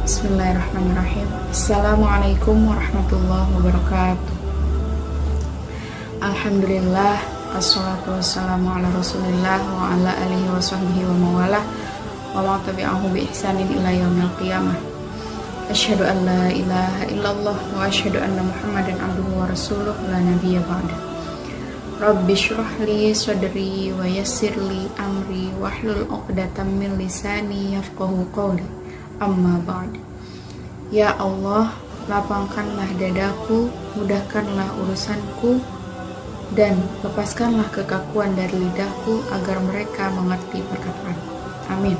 Bismillahirrahmanirrahim. Assalamualaikum warahmatullahi wabarakatuh. Alhamdulillah, assalatu wassalamu ala rasulillah wa ala alihi wa sahbihi wa mawalah wa ma tabi'ahu bi ihsanin ila yaumil qiyamah. Asyhadu an la ilaha illallah wa asyhadu anna muhammadan abduhu wa rasuluh la nabiyya ba'da. Rabbi shrah li sadri wa yassir li amri wahlul 'uqdatam min lisani yafqahu qawli. Amma ba'd. Ya Allah, lapangkanlah dadaku, mudahkanlah urusanku, dan lepaskanlah kekakuan dari lidahku agar mereka mengerti perkataanku. Amin.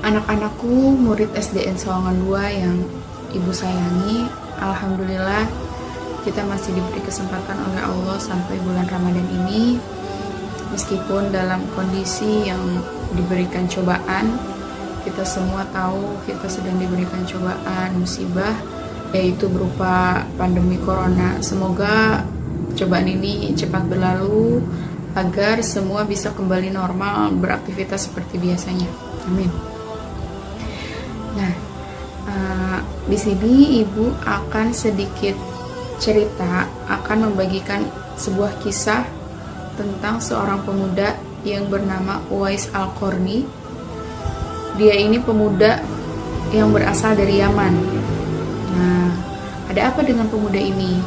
Anak-anakku, murid SDN Sawangan 2 yang Ibu sayangi, alhamdulillah kita masih diberi kesempatan oleh Allah sampai bulan Ramadan ini, meskipun dalam kondisi yang diberikan cobaan. Kita semua tahu kita sedang diberikan cobaan musibah, yaitu berupa pandemi corona. Semoga cobaan ini cepat berlalu agar semua bisa kembali normal beraktivitas seperti biasanya. Amin. Nah, di sini Ibu akan sedikit cerita, akan membagikan sebuah kisah tentang seorang pemuda yang bernama Uwais Al-Qarni. Dia ini pemuda yang berasal dari Yaman. Nah, ada apa dengan pemuda ini?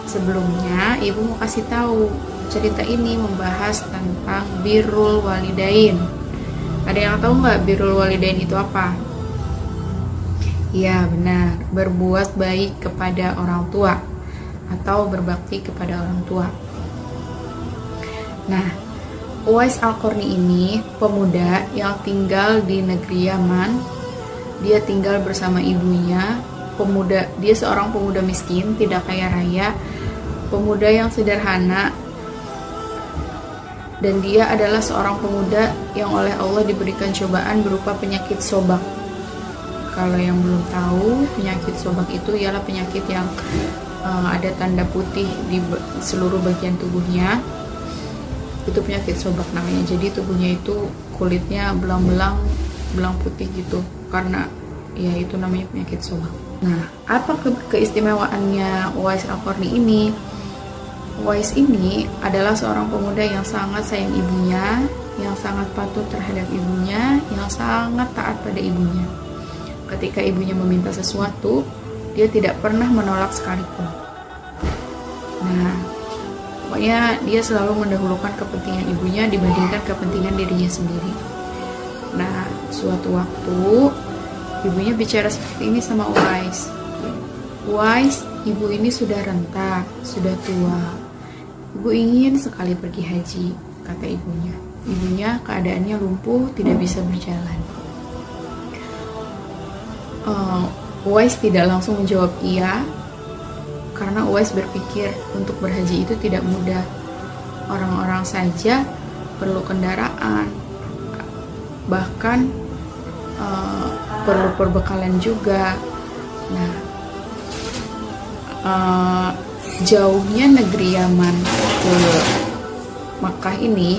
Sebelumnya, Ibu mau kasih tahu, cerita ini membahas tentang birrul walidain. Ada yang tahu nggak birrul walidain itu apa? Ya, benar, berbuat baik kepada orang tua atau berbakti kepada orang tua. Nah, Uwais Al-Qarni ini pemuda yang tinggal di negeri Yaman. Dia tinggal bersama ibunya. Dia seorang pemuda miskin, tidak kaya raya, pemuda yang sederhana, dan dia adalah seorang pemuda yang oleh Allah diberikan cobaan berupa penyakit sobak. Kalau yang belum tahu, penyakit sobak itu ialah penyakit yang ada tanda putih di seluruh bagian tubuhnya. Itu penyakit sobak namanya. Jadi tubuhnya itu kulitnya belang-belang putih gitu, karena ya itu namanya penyakit sobak. Nah, apa keistimewaannya Uwais Al-Qarni ini? Uwais ini adalah seorang pemuda yang sangat sayang ibunya, yang sangat patuh terhadap ibunya, yang sangat taat pada ibunya. Ketika ibunya meminta sesuatu, dia tidak pernah menolak sekalipun. Nah, pokoknya dia selalu mendahulukan kepentingan ibunya dibandingkan kepentingan dirinya sendiri. Nah, suatu waktu ibunya bicara seperti ini sama Uwais. Uwais, ibu ini sudah renta, sudah tua. Ibu ingin sekali pergi haji, kata ibunya. Ibunya keadaannya lumpuh, tidak bisa berjalan. Uwais tidak langsung menjawab iya, karena Uwais berpikir untuk berhaji itu tidak mudah. Orang-orang saja perlu kendaraan, bahkan perlu perbekalan juga. Nah, jauhnya negeri Yaman ke Makkah ini,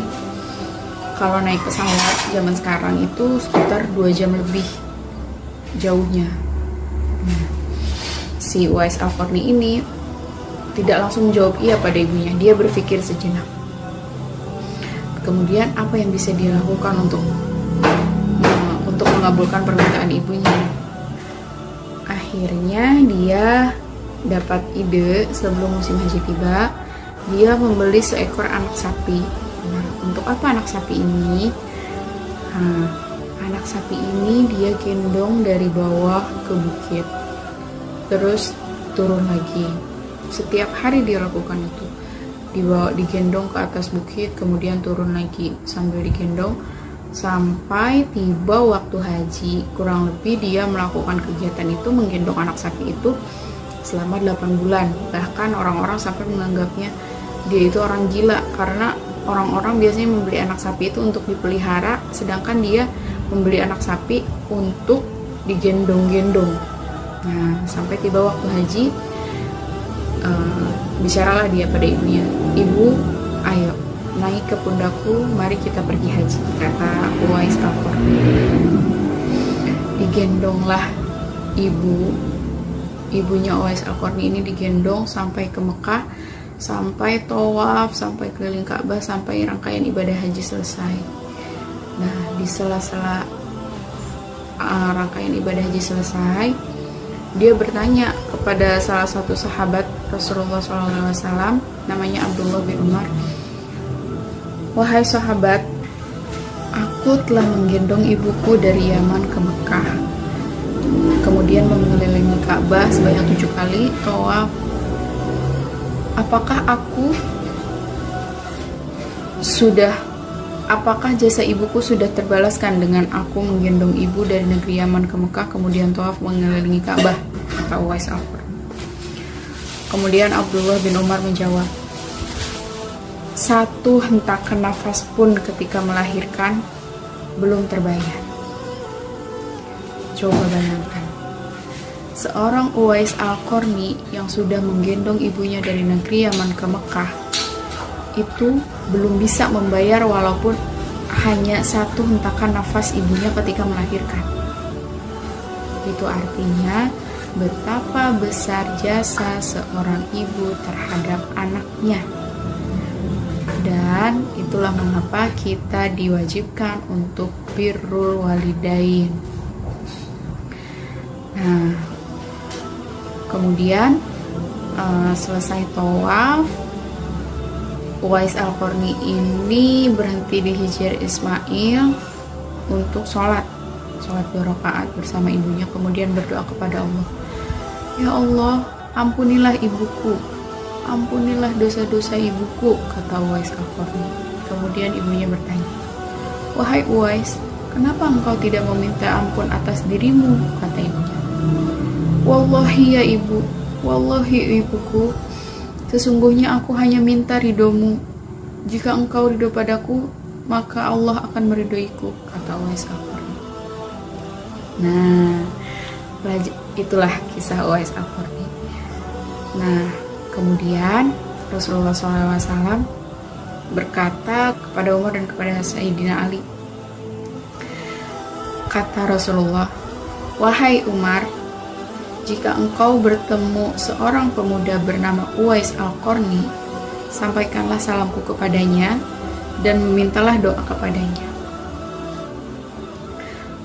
kalau naik pesawat zaman sekarang itu sekitar 2 jam lebih jauhnya. Nah, si Uwais Al-Qarni ini tidak langsung menjawab iya pada ibunya. Dia berpikir sejenak. Kemudian apa yang bisa dia lakukan untuk mengabulkan permintaan ibunya? Akhirnya dia dapat ide sebelum musim haji tiba. Dia membeli seekor anak sapi. Nah, untuk apa anak sapi ini? Anak sapi ini dia gendong dari bawah ke bukit, terus turun lagi. Setiap hari dia lakukan itu. Digendong ke atas bukit, kemudian turun lagi sambil digendong sampai tiba waktu haji. Kurang lebih dia melakukan kegiatan itu, menggendong anak sapi itu selama 8 bulan. Bahkan orang-orang sampai menganggapnya dia itu orang gila, karena orang-orang biasanya membeli anak sapi itu untuk dipelihara, sedangkan dia membeli anak sapi untuk digendong-gendong. Nah, sampai tiba waktu haji, bicaralah dia pada ibunya. Ibu, ayo naik ke pundakku, mari kita pergi haji, kata Uwais Al-Qarni. digendonglah ibunya Uwais Al-Qarni ini digendong sampai ke Mekah, sampai tawaf, sampai keliling Ka'bah, sampai rangkaian ibadah haji selesai. Nah, di sela-sela rangkaian ibadah haji selesai, dia bertanya kepada salah satu sahabat Rasulullah SAW, namanya Abdullah bin Umar, "Wahai sahabat, aku telah menggendong ibuku dari Yaman ke Mekah, kemudian mengelilingi Ka'bah sebanyak 7 kali tawaf. Apakah jasa ibuku sudah terbalaskan dengan aku menggendong ibu dari negeri Yaman ke Mekah kemudian tawaf mengelilingi Ka'bah?" kata Uwais Al-Qarni. Kemudian Abdullah bin Umar menjawab, "Satu hentakan nafas pun ketika melahirkan belum terbayar." Coba bayangkan, seorang Uwais Al-Qarni yang sudah menggendong ibunya dari negeri Yaman ke Mekah itu belum bisa membayar walaupun hanya satu hentakan nafas ibunya ketika melahirkan. Itu artinya betapa besar jasa seorang ibu terhadap anaknya. Dan itulah mengapa kita diwajibkan untuk birrul walidain. Nah, kemudian selesai tawaf, Uwais Al-Qarni ini berhenti di Hijr Ismail untuk sholat 2 rakaat bersama ibunya, kemudian berdoa kepada Allah, "Ya Allah, ampunilah ibuku, ampunilah dosa-dosa ibuku," kata Uwais Al-Qarni. Kemudian ibunya bertanya, "Wahai Uwais, kenapa engkau tidak meminta ampun atas dirimu?" kata ibunya. "Wallahi ya ibu, wallahi ibuku, sesungguhnya aku hanya minta ridhomu. Jika engkau ridho padaku, maka Allah akan meridhoiku," kata Uwais Al-Qarni. Nah, itulah kisah Uwais Al-Qarni. Nah, kemudian Rasulullah SAW berkata kepada Umar dan kepada Sayyidina Ali. Kata Rasulullah, "Wahai Umar, jika engkau bertemu seorang pemuda bernama Uwais Al-Qarni, sampaikanlah salamku kepadanya dan memintalah doa kepadanya."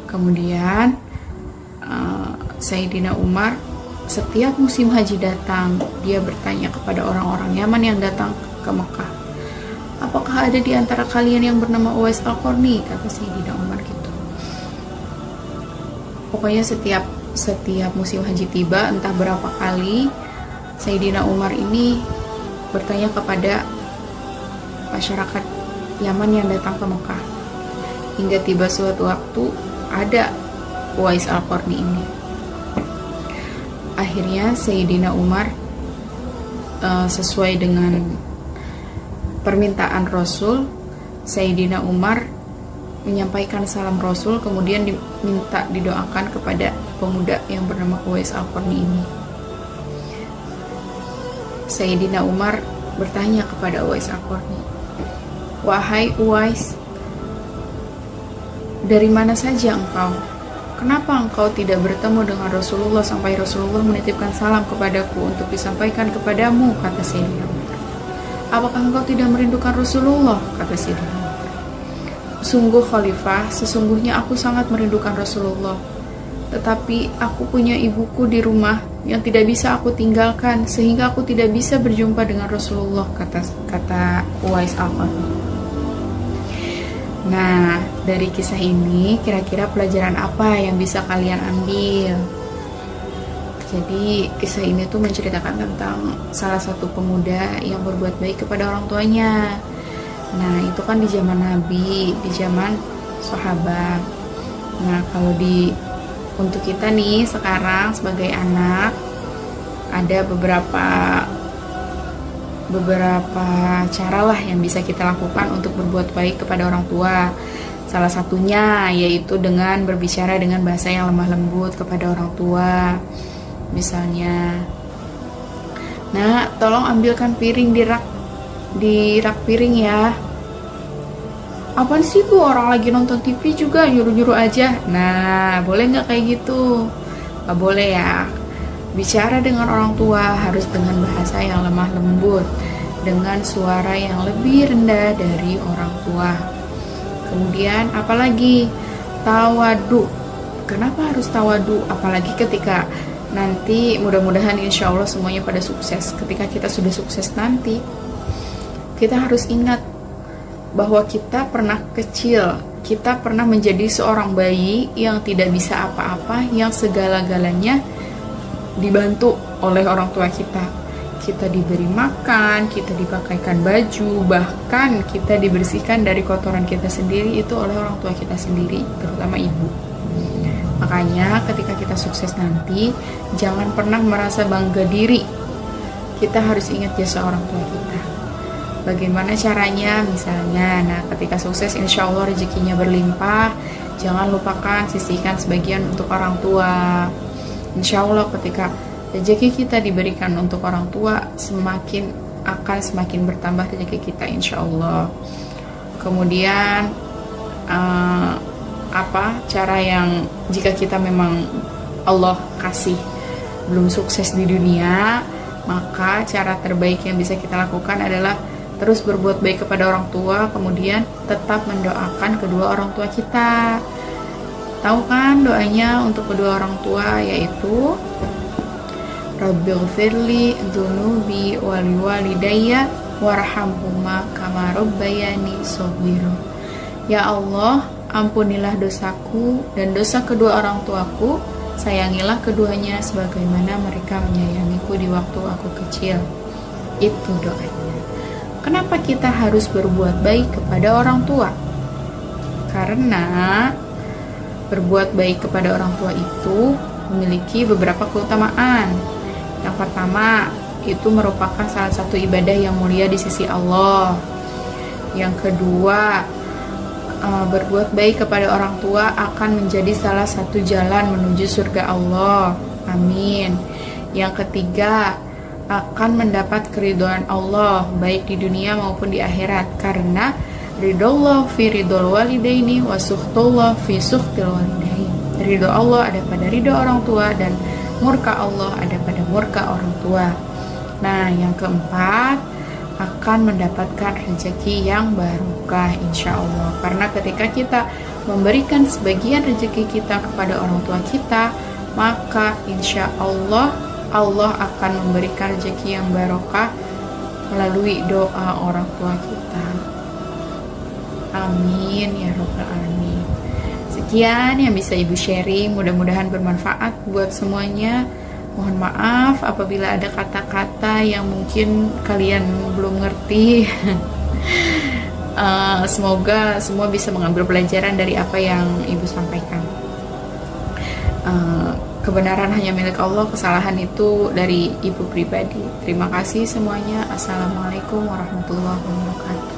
Kemudian Sayyidina Umar setiap musim haji datang, dia bertanya kepada orang-orang Yaman yang datang ke Mekah, "Apakah ada di antara kalian yang bernama Uwais Al-Qarni?" kata Sayyidina Umar gitu. Pokoknya setiap musim haji tiba, entah berapa kali Sayyidina Umar ini bertanya kepada masyarakat Yaman yang datang ke Mekah, hingga tiba suatu waktu ada Uwais Al-Qarni ini. Akhirnya Sayyidina Umar sesuai dengan permintaan Rasul, Sayyidina Umar menyampaikan salam Rasul, kemudian diminta didoakan kepada pemuda yang bernama Uwais Al-Qarni ini. Sayyidina Umar bertanya kepada Uwais Al-Qarni, "Wahai Uwais, dari mana saja engkau? Kenapa engkau tidak bertemu dengan Rasulullah sampai Rasulullah menitipkan salam kepadaku untuk disampaikan kepadamu?" kata Sayyidina Umar. "Apakah engkau tidak merindukan Rasulullah?" kata Sayyidina Umar. "Sungguh Khalifah, sesungguhnya aku sangat merindukan Rasulullah. Tetapi aku punya ibuku di rumah yang tidak bisa aku tinggalkan, sehingga aku tidak bisa berjumpa dengan Rasulullah," kata Uwais Al-Qarni. Nah, dari kisah ini kira-kira pelajaran apa yang bisa kalian ambil? Jadi kisah ini tuh menceritakan tentang salah satu pemuda yang berbuat baik kepada orang tuanya. Nah, itu kan di zaman Nabi, di zaman sahabat. Nah, kalau untuk kita nih sekarang sebagai anak, ada beberapa cara lah yang bisa kita lakukan untuk berbuat baik kepada orang tua. Salah satunya yaitu dengan berbicara dengan bahasa yang lemah lembut kepada orang tua. Misalnya, "Nah, tolong ambilkan piring di rak piring ya." apaan sih bu, orang lagi nonton TV juga nyuruh-nyuruh aja. Nah, boleh nggak kayak gitu? Nggak boleh ya. Bicara dengan orang tua harus dengan bahasa yang lemah lembut, dengan suara yang lebih rendah dari orang tua. Kemudian apalagi? Tawadu. Kenapa harus tawadu? Apalagi ketika nanti mudah-mudahan insya Allah semuanya pada sukses. Ketika kita sudah sukses nanti, kita harus ingat bahwa kita pernah kecil, kita pernah menjadi seorang bayi yang tidak bisa apa-apa, yang segala-galanya dibantu oleh orang tua kita. Kita diberi makan, kita dipakaikan baju, bahkan kita dibersihkan dari kotoran kita sendiri itu oleh orang tua kita sendiri, terutama ibu. Makanya ketika kita sukses nanti, jangan pernah merasa bangga diri. Kita harus ingat jasa orang tua kita. Bagaimana caranya? Misalnya, nah ketika sukses insya Allah rezekinya berlimpah, jangan lupakan sisihkan sebagian untuk orang tua. Insya Allah ketika rezeki kita diberikan untuk orang tua, semakin bertambah rezeki kita insya Allah. Kemudian apa cara yang jika kita memang Allah kasih belum sukses di dunia, maka cara terbaik yang bisa kita lakukan adalah terus berbuat baik kepada orang tua, kemudian tetap mendoakan kedua orang tua kita. Tahu kan doanya untuk kedua orang tua, yaitu Rabbighfirli dzunubi wali walidayya warhamhuma kama rabbayani shaghira. Ya Allah, ampunilah dosaku dan dosa kedua orang tuaku, sayangilah keduanya sebagaimana mereka menyayangiku di waktu aku kecil. Itu doanya. Kenapa kita harus berbuat baik kepada orang tua? Karena berbuat baik kepada orang tua itu memiliki beberapa keutamaan. Yang pertama, itu merupakan salah satu ibadah yang mulia di sisi Allah. Yang kedua, berbuat baik kepada orang tua akan menjadi salah satu jalan menuju surga Allah. Amin. Yang ketiga, akan mendapat keridhaan Allah baik di dunia maupun di akhirat, karena ridhollah fi ridhol walidaini wa sukhtullah fi sukhtil walidain. Ridho Allah ada pada ridho orang tua dan murka Allah ada pada murka orang tua. Nah, yang keempat, akan mendapatkan rezeki yang barokah insya Allah. Karena ketika kita memberikan sebagian rezeki kita kepada orang tua kita, maka insya Allah Allah akan memberikan rezeki yang barokah melalui doa orang tua kita. Amin ya rabbal alamin. Sekian yang bisa Ibu sharing, mudah-mudahan bermanfaat buat semuanya. Mohon maaf apabila ada kata-kata yang mungkin kalian belum ngerti. Semoga semua bisa mengambil pelajaran dari apa yang Ibu sampaikan. Kebenaran hanya milik Allah, kesalahan itu dari Ibu pribadi. Terima kasih semuanya. Assalamualaikum warahmatullahi wabarakatuh.